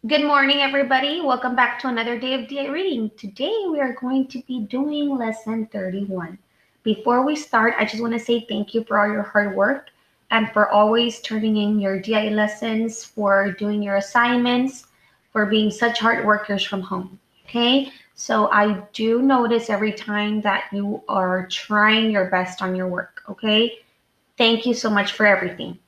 Good morning, everybody. Welcome back to another day of DI reading. Today we are going to be doing lesson 31. Before we start, I just want to say thank you for all your hard work and for always turning in your DI lessons, for doing your assignments, for being such hard workers from home. Okay, so I do notice every time that you are trying your best on your work. Okay, thank you so much for everything.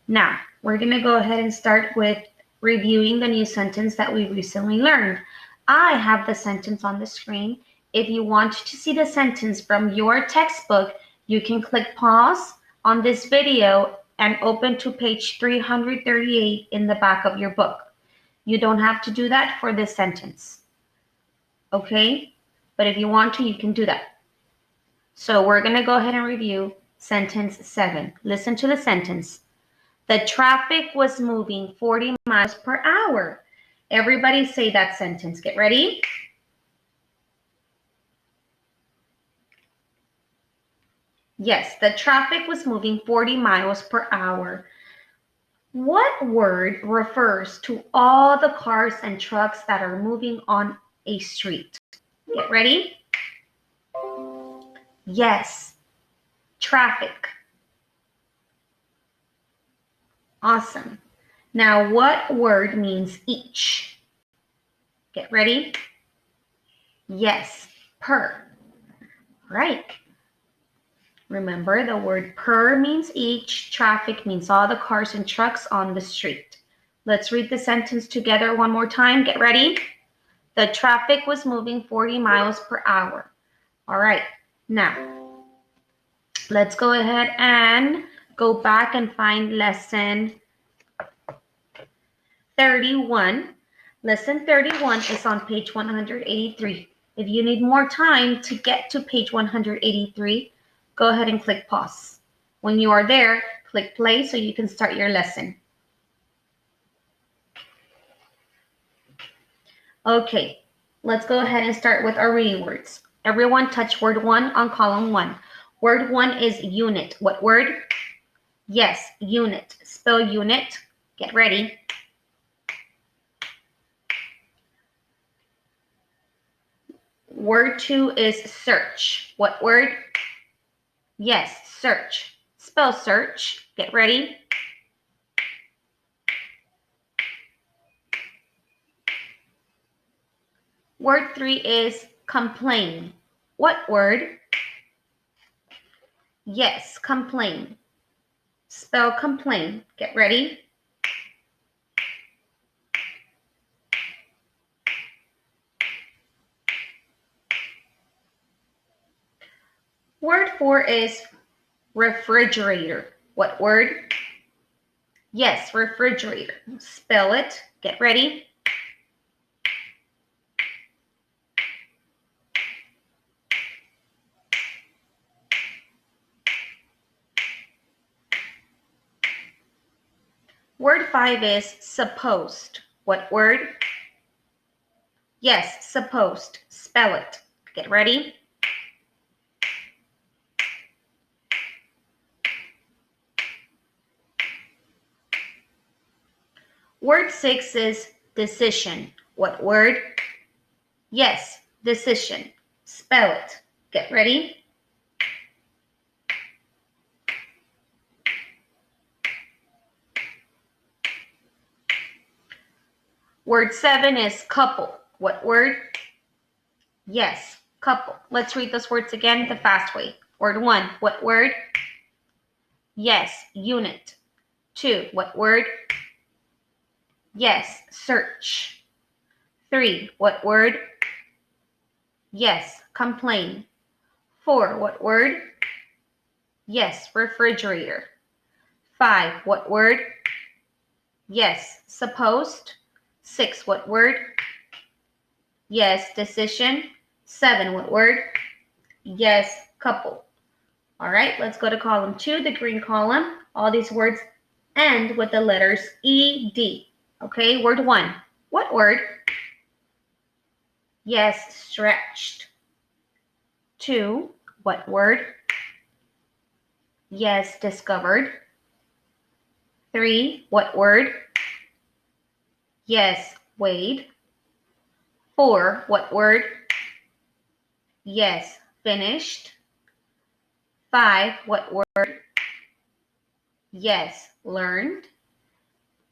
Now, we're going to go ahead and start with reviewing the new sentence that we recently learned. I have the sentence on the screen. If you want to see the sentence from your textbook, you can click pause on this video and open to page 338 in the back of your book. You don't have to do that for this sentence, okay? But if you want to, you can do that. So we're going to go ahead and review sentence 7. Listen to the sentence. The traffic was moving 40 miles per hour. Everybody say that sentence. Get ready? Yes, the traffic was moving 40 miles per hour. What word refers to all the cars and trucks that are moving on a street? Get ready? Yes, traffic. Awesome. Now, what word means each? Get ready? Yes, per. Right. Remember, the word per means each, traffic means all the cars and trucks on the street. Let's read the sentence together one more time. Get ready. The traffic was moving 40 miles per hour. All right, now let's go ahead and go back and find lesson 31. Lesson 31 is on page 183. If you need more time to get to page 183, go ahead and click pause. When you are there, click play so you can start your lesson. Okay, let's go ahead and start with our reading words. Everyone touch word 1 on column 1. Word 1 is unit. What word? Yes, unit. Spell unit. Get ready. Word 2 is search. What word? Yes, search. Spell search. Get ready. Word 3 is complain. What word? Yes, complain. Spell complain. Get ready. Word 4 is refrigerator. What word? Yes, refrigerator. Spell it. Get ready. Word 5 is supposed. What word? Yes, supposed. Spell it. Get ready. Word 6 is decision. What word? Yes, decision. Spell it. Get ready. Word 7 is couple. What word? Yes, couple. Let's read those words again the fast way. Word 1, what word? Yes, unit. 2, what word? Yes, search. 3, what word? Yes, complain. 4, what word? Yes, refrigerator. 5, what word? Yes, supposed. 6, what word? Yes, decision. 7, what word? Yes, couple. All right, let's go to column 2, the green column. All these words end with the letters ED. Okay, word 1. What word? Yes, stretched. 2, what word? Yes, discovered. 3, what word? Yes, Wade. 4, what word? Yes, finished. 5, what word? Yes, learned.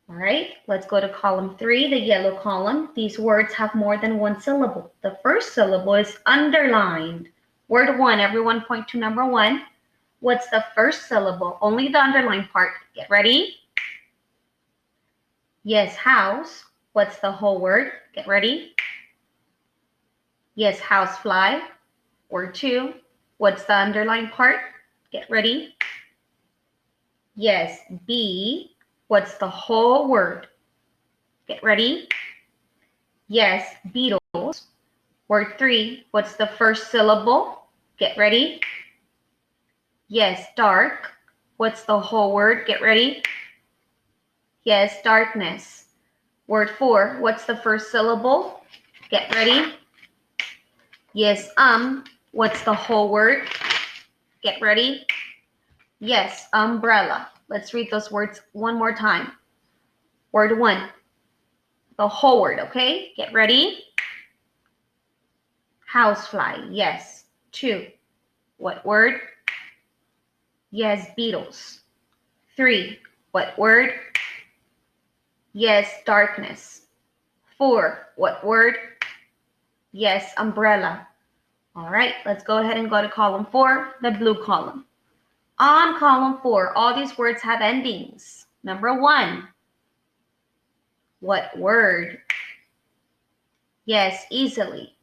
All right, let's go to column 3, the yellow column. These words have more than one syllable. The first syllable is underlined. Word 1, everyone point to number 1. What's the first syllable? Only the underlined part. Get ready. Yes, house. What's the whole word? Get ready. Yes, housefly. Word 2. What's the underlined part? Get ready. Yes, bee. What's the whole word? Get ready. Yes, beetles. Word 3. What's the first syllable? Get ready. Yes, dark. What's the whole word? Get ready. Yes, darkness. Word 4. What's the first syllable? Get ready. Yes, what's the whole word? Get ready. Yes, umbrella. Let's read those words one more time. Word 1. The whole word, okay? Get ready. Housefly. Yes. 2. What word? Yes, beetles. 3. What word? Yes, darkness. 4. What word? Yes, umbrella. All right, let's go ahead and go to column 4, the blue column. On column 4, all these words have endings. Number 1. What word? Yes, easily.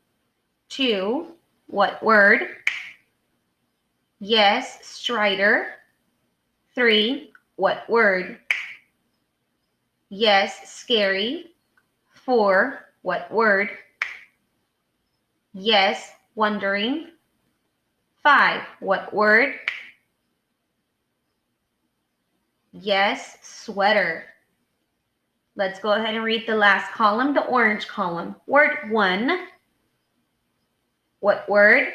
2. What word? Yes, Strider. 3. What word? Yes, scary. 4. What word? Yes, wondering. 5. What word? Yes, sweater. Let's go ahead and read the last column, the orange column. Word 1. What word?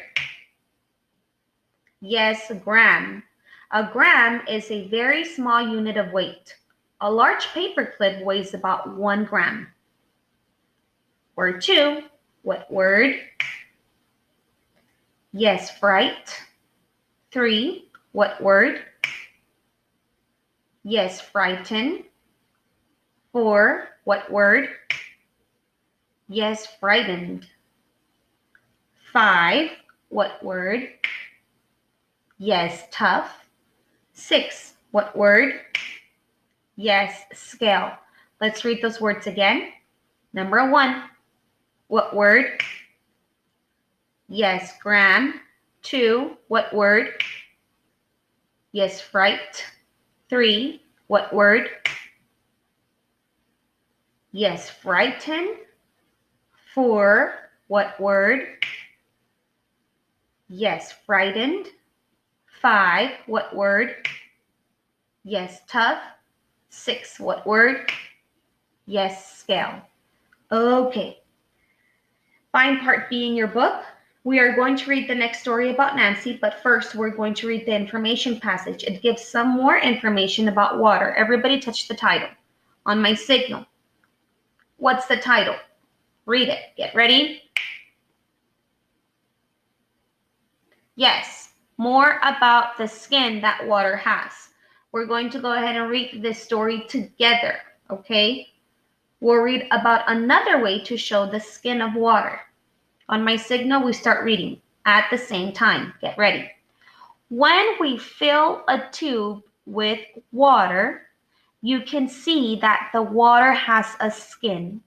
Yes, gram. A gram is a very small unit of weight. A large paper clip weighs about 1 gram. Word 2. What word? Yes, fright. 3. What word? Yes, frighten. 4. What word? Yes, frightened. 5. What word? Yes, tough. 6. What word? Yes, scale. Let's read those words again. Number 1. What word? Yes, gram. 2. What word? Yes, fright. 3. What word? Yes, frighten. 4. What word? Yes, frightened. 5. What word? Yes, tough. 6. What word? Yes, scale. Okay. Find part B in your book. We are going to read the next story about Nancy, but first we're going to read the information passage. It gives some more information about water. Everybody touch the title on my signal. What's the title? Read it. Get ready. Yes, more about the skin that water has. We're going to go ahead and read this story together, okay? We'll read about another way to show the skin of water. On my signal, we start reading at the same time. Get ready. When we fill a tube with water, you can see that the water has a skin.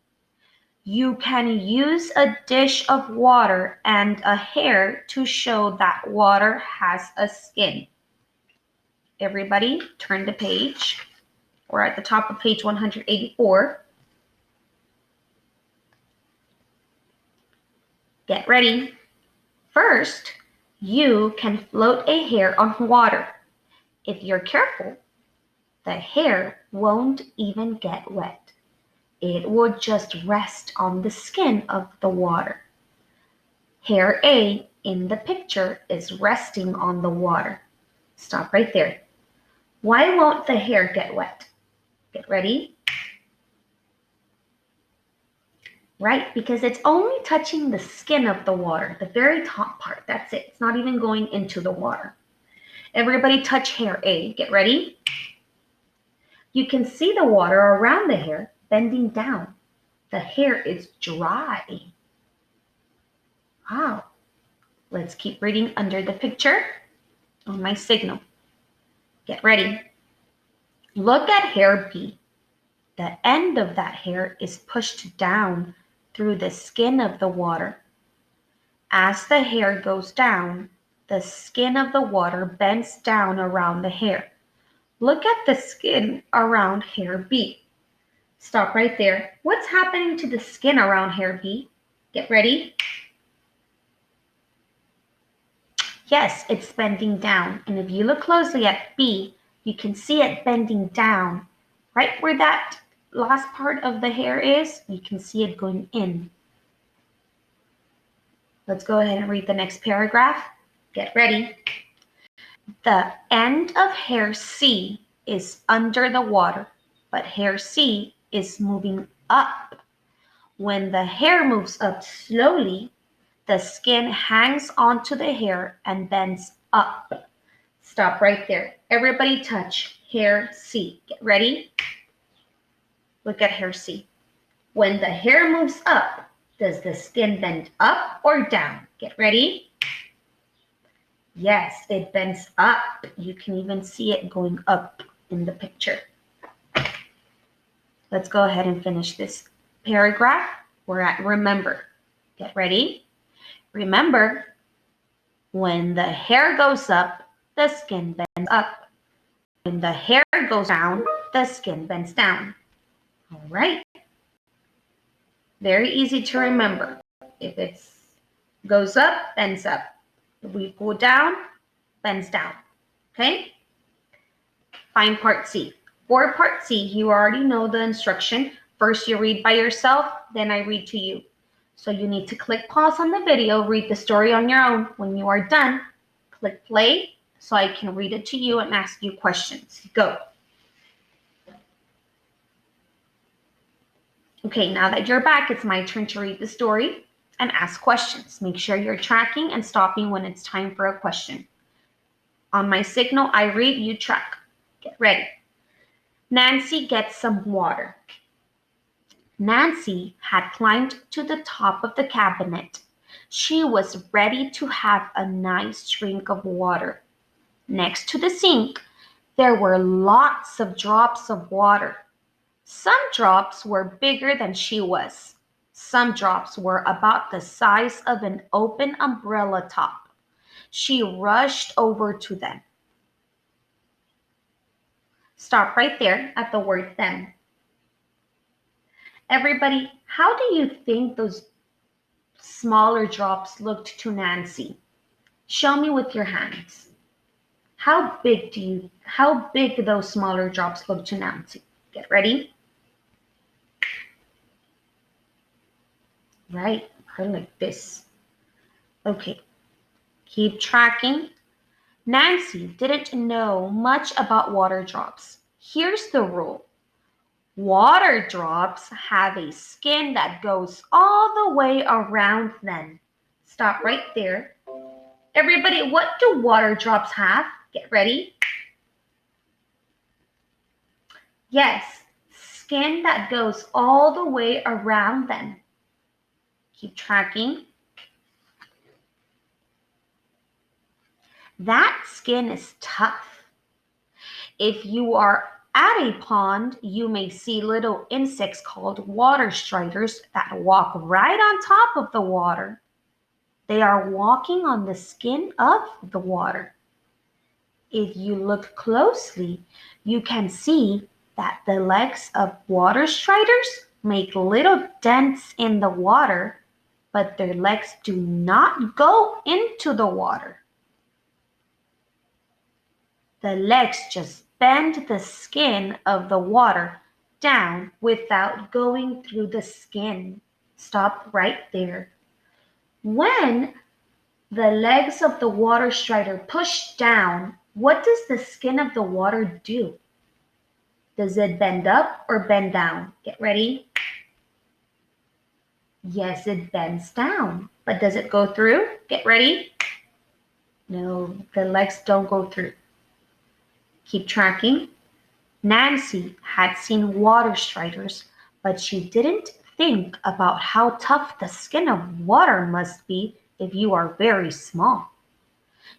You can use a dish of water and a hair to show that water has a skin. Everybody, turn the page. We're at the top of page 184. Get ready. First, you can float a hair on water. If you're careful, the hair won't even get wet. It will just rest on the skin of the water. Hair A in the picture is resting on the water. Stop right there. Why won't the hair get wet? Get ready. right? Because it's only touching the skin of the water, the very top part. That's it. It's not even going into the water. Everybody touch hair A. Get ready. You can see the water around the hair bending down. The hair is dry. Wow. Let's keep reading under the picture on my signal. Get ready. Look at hair B. The end of that hair is pushed down through the skin of the water. As the hair goes down, the skin of the water bends down around the hair. Look at the skin around hair B. Stop right there. What's happening to the skin around hair B? Get ready. Yes, it's bending down. And if you look closely at B, you can see it bending down. Right where that last part of the hair is, you can see it going in. Let's go ahead and read the next paragraph. Get ready. The end of hair C is under the water, but hair C is moving up. When the hair moves up slowly, the skin hangs onto the hair and bends up. Stop right there. Everybody touch hair C. Get ready? Look at hair C. When the hair moves up, does the skin bend up or down? Get ready? Yes, it bends up. You can even see it going up in the picture. Let's go ahead and finish this paragraph. We're at remember. Get ready? Remember, when the hair goes up, the skin bends up. When the hair goes down, the skin bends down. All right. Very easy to remember. If it goes up, bends up. If we go down, bends down. Okay? Find part C. For part C, you already know the instruction. First, you read by yourself, then I read to you. So you need to click pause on the video, read the story on your own. When you are done, click play so I can read it to you and ask you questions. Go. Okay, now that you're back, it's my turn to read the story and ask questions. Make sure you're tracking and stopping when it's time for a question. On my signal, I read, you track. Get ready. Nancy gets some water. Nancy had climbed to the top of the cabinet. She was ready to have a nice drink of water. Next to the sink, there were lots of drops of water. Some drops were bigger than she was. Some drops were about the size of an open umbrella top. She rushed over to them. Stop right there at the word them. Everybody, how do you think those smaller drops looked to Nancy? Show me with your hands. How big those smaller drops look to Nancy? Get ready. Right, probably like this. Okay, keep tracking. Nancy didn't know much about water drops. Here's the rule. Water drops have a skin that goes all the way around them. Stop right there. Everybody, what do water drops have? Get ready. Yes, skin that goes all the way around them. Keep tracking. That skin is tough. If you are at a pond, you may see little insects called water striders that walk right on top of the water. They are walking on the skin of the water. If you look closely, you can see that the legs of water striders make little dents in the water, but their legs do not go into the water. The legs just bend the skin of the water down without going through the skin. Stop right there. When the legs of the water strider push down, what does the skin of the water do? Does it bend up or bend down? Get ready. Yes, it bends down. But does it go through? Get ready. No, the legs don't go through. Keep tracking. Nancy had seen water striders, but she didn't think about how tough the skin of water must be if you are very small.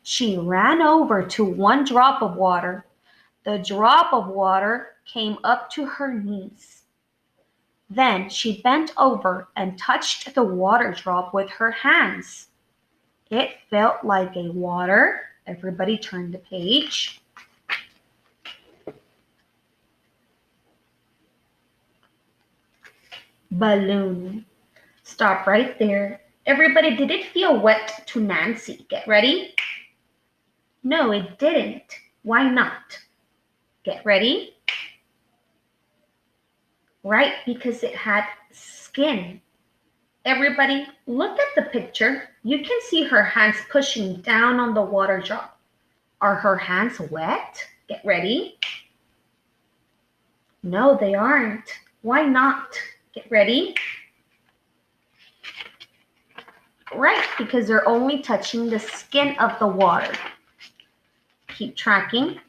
She ran over to one drop of water. The drop of water came up to her knees. Then she bent over and touched the water drop with her hands. It felt like a water. Everybody turn the page. Balloon. Stop right there. Everybody, did it feel wet to Nancy? Get ready. No, it didn't. Why not? Get ready. Right, because it had skin. Everybody, look at the picture. You can see her hands pushing down on the water drop. Are her hands wet? Get ready. No, they aren't. Why not? Get ready. Right, because they're only touching the skin of the water. Keep tracking.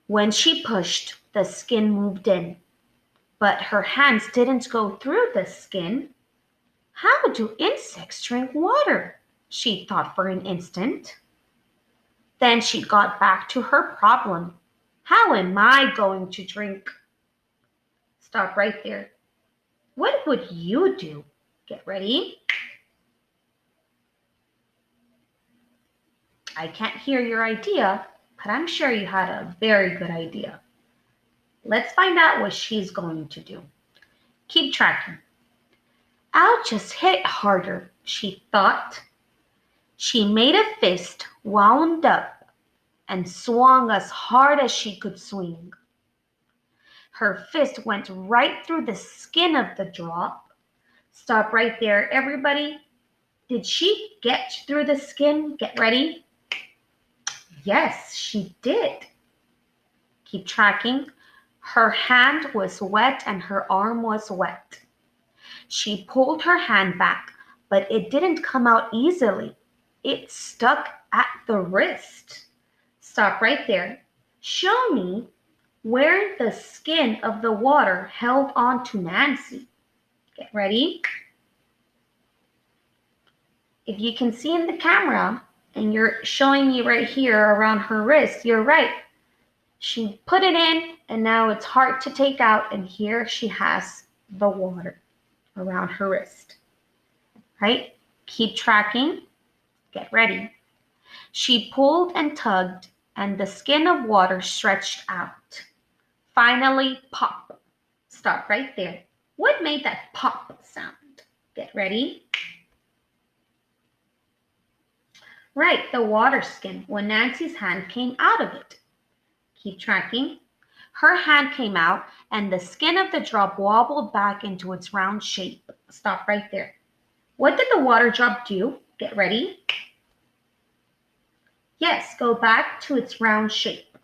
When she pushed, the skin moved in, but her hands didn't go through the skin. How do insects drink water? She thought for an instant. Then she got back to her problem. How am I going to drink? Stop right there. What would you do? Get ready. I can't hear your idea, but I'm sure you had a very good idea. Let's find out what she's going to do. Keep tracking. I'll just hit harder, she thought. She made a fist, wound up, and swung as hard as she could swing. Her fist went right through the skin of the drop. Stop right there, everybody. Did she get through the skin? Get ready. Yes, she did. Keep tracking. Her hand was wet and her arm was wet. She pulled her hand back, but it didn't come out easily. It stuck at the wrist. Stop right there. Show me where the skin of the water held on to Nancy. Get ready. If you can see in the camera, and you're showing me right here around her wrist, you're right. She put it in, and now it's hard to take out, and here she has the water around her wrist. Right? Keep tracking. Get ready. She pulled and tugged, and the skin of water stretched out. Finally, pop. Stop right there. What made that pop sound? Get ready. Right, the water skin, when Nancy's hand came out of it. Keep tracking. Her hand came out, and the skin of the drop wobbled back into its round shape. Stop right there. What did the water drop do? Get ready. Yes, go back to its round shape.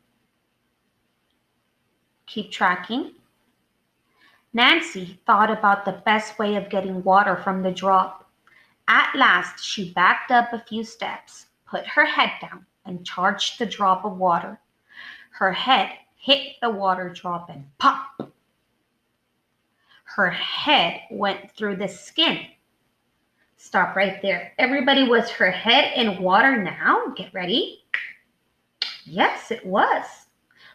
Keep tracking. Nancy thought about the best way of getting water from the drop. At last, she backed up a few steps, put her head down, and charged the drop of water. Her head hit the water drop and pop! Her head went through the skin. Stop right there. Everybody, was her head in water now? Get ready. Yes, it was.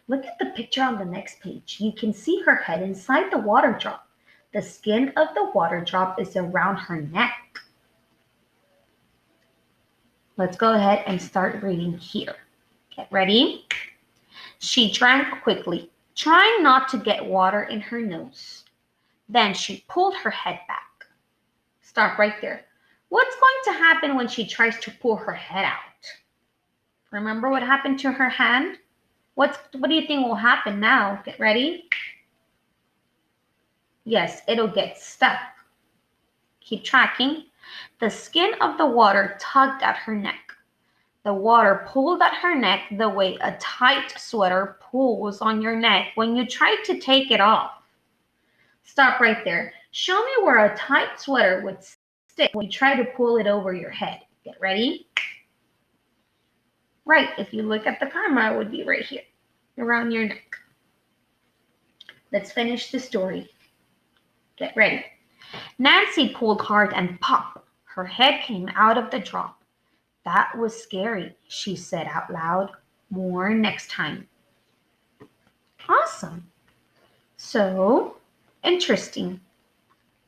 Look at the picture on the next page. You can see her head inside the water drop. The skin of the water drop is around her neck. Let's go ahead and start reading here. Get ready. She drank quickly, trying not to get water in her nose. Then she pulled her head back. Stop right there. What's going to happen when she tries to pull her head out? Remember what happened to her hand? What do you think will happen now? Get ready. Yes, it'll get stuck. Keep tracking. The skin of the water tugged at her neck. The water pulled at her neck the way a tight sweater pulls on your neck when you try to take it off. Stop right there. Show me where a tight sweater would stick when you try to pull it over your head. Get ready? Right, if you look at the camera, it would be right here, around your neck. Let's finish the story. Get ready. Nancy pulled hard and pop! Her head came out of the drop. That was scary, she said out loud. More next time. Awesome. So, interesting.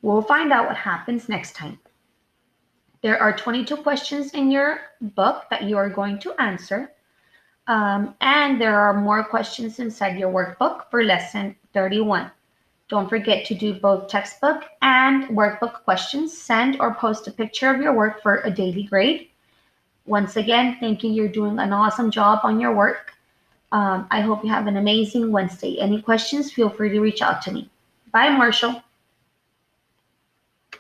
We'll find out what happens next time. There are 22 questions in your book that you are going to answer. And there are more questions inside your workbook for lesson 31. Don't forget to do both textbook and workbook questions. Send or post a picture of your work for a daily grade. Once again, thank you. You're doing an awesome job on your work. I hope you have an amazing Wednesday. Any questions, feel free to reach out to me. Bye, Marshall.